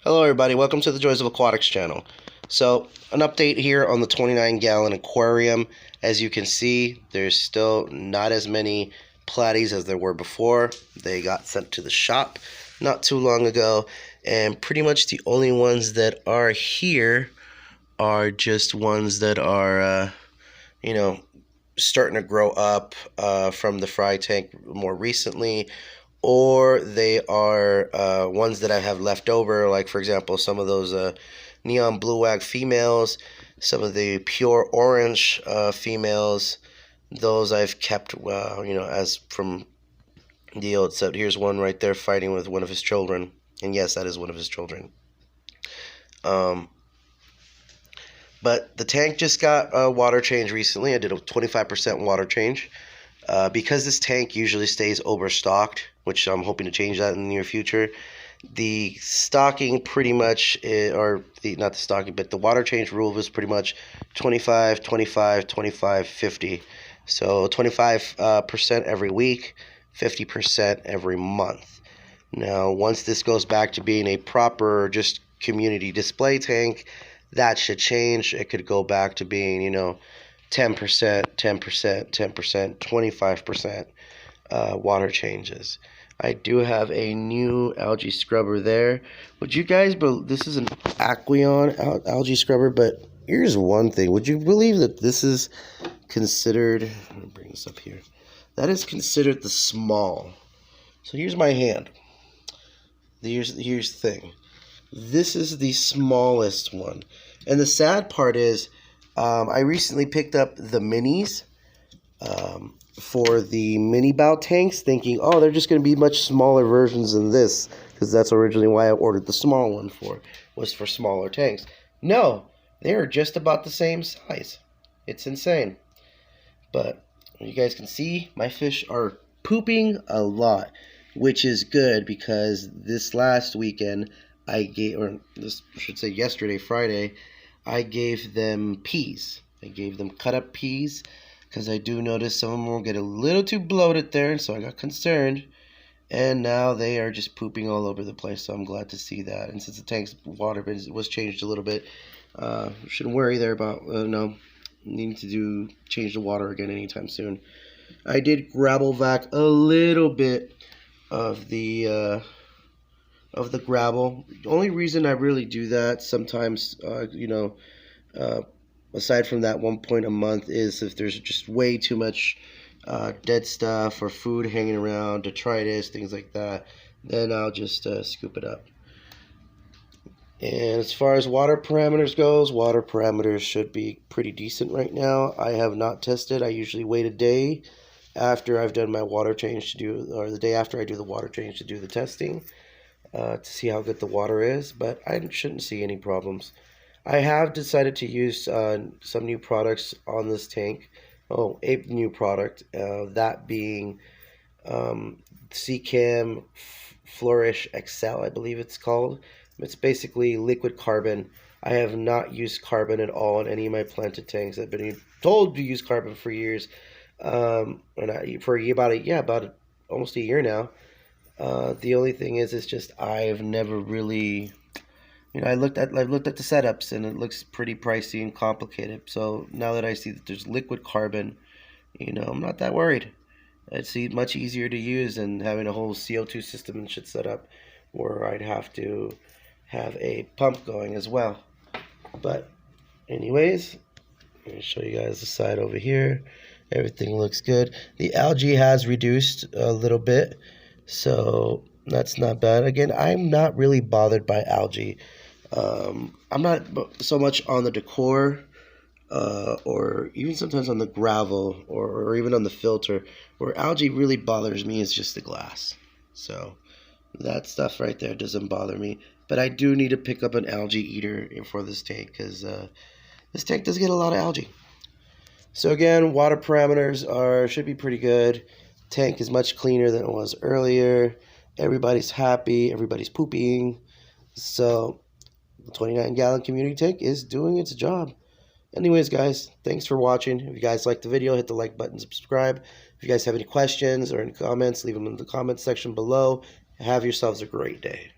Hello everybody, welcome to the Joys of Aquatics channel. So, an update here on the 29-gallon aquarium. As you can see, there's still not as many platies as there were before. They got sent to the shop not too long ago, and pretty much the only ones that are here are just ones that are, starting to grow up from the fry tank more recently, or they are ones that I have left over, like for example some of those neon blue wag females, some of the pure orange females. Those I've kept as from the old set. Here's one right there fighting with one of his children, and yes, that is one of his children. But the tank just got a water change recently. I did a 25% water change. Because this tank usually stays overstocked, which I'm hoping to change that in the near future, the stocking pretty much, not the stocking, but the water change rule was pretty much 25, 25, 25, 50. So 25% every week, 50% every month. Now, once this goes back to being a proper just community display tank, that should change. It could go back to being, 10%, 10%, 10%, 25% water changes. I do have a new algae scrubber there. Would you guys, this is an Aqueon algae scrubber, but here's one thing. Would you believe that this is considered, let me bring this up here, that is considered the small. So here's my hand. Here's the thing. This is the smallest one. And the sad part is, I recently picked up the minis for the mini bow tanks, thinking, oh, they're just going to be much smaller versions than this, because that's originally why I ordered the small one was for smaller tanks. No, they are just about the same size. It's insane. But you guys can see, my fish are pooping a lot, which is good, because this last weekend yesterday, Friday, I gave them peas. I gave them cut up peas, because I do notice some of them will get a little too bloated there, so I got concerned. And now they are just pooping all over the place, so I'm glad to see that. And since the tank's water was changed a little bit, shouldn't worry there about needing to change the water again anytime soon. I did gravel vac a little bit of the gravel. The only reason I really do that sometimes, aside from that 1 point a month, is if there's just way too much dead stuff or food hanging around, detritus, things like that, then I'll just scoop it up. And as far as water parameters goes, water parameters should be pretty decent right now. I have not tested. I usually wait a day after I've done my water change the day after I do the water change to do the testing. To see how good the water is, but I shouldn't see any problems. I have decided to use some new products on this tank. Oh, a new product, that being Seachem Flourish XL, I believe it's called. It's basically liquid carbon. I have not used carbon at all in any of my planted tanks. I've been told to use carbon for years, about almost a year now. The only thing is, it's just I've never really, I've looked at the setups, and it looks pretty pricey and complicated. So now that I see that there's liquid carbon, I'm not that worried. It's much easier to use than having a whole CO2 system and shit set up, where I'd have to have a pump going as well. But anyways, let me show you guys the side over here. Everything looks good. The algae has reduced a little bit, so that's not bad. Again, I'm not really bothered by algae. I'm not so much on the decor, or even sometimes on the gravel, or even on the filter. Where algae really bothers me is just the glass. So that stuff right there doesn't bother me. But I do need to pick up an algae eater for this tank, because this tank does get a lot of algae. So again, water parameters should be pretty good. Tank is much cleaner than it was earlier. Everybody's happy. Everybody's pooping. So the 29-gallon community tank is doing its job. Anyways, guys, thanks for watching. If you guys liked the video, hit the like button, subscribe. If you guys have any questions or any comments, leave them in the comments section below. Have yourselves a great day.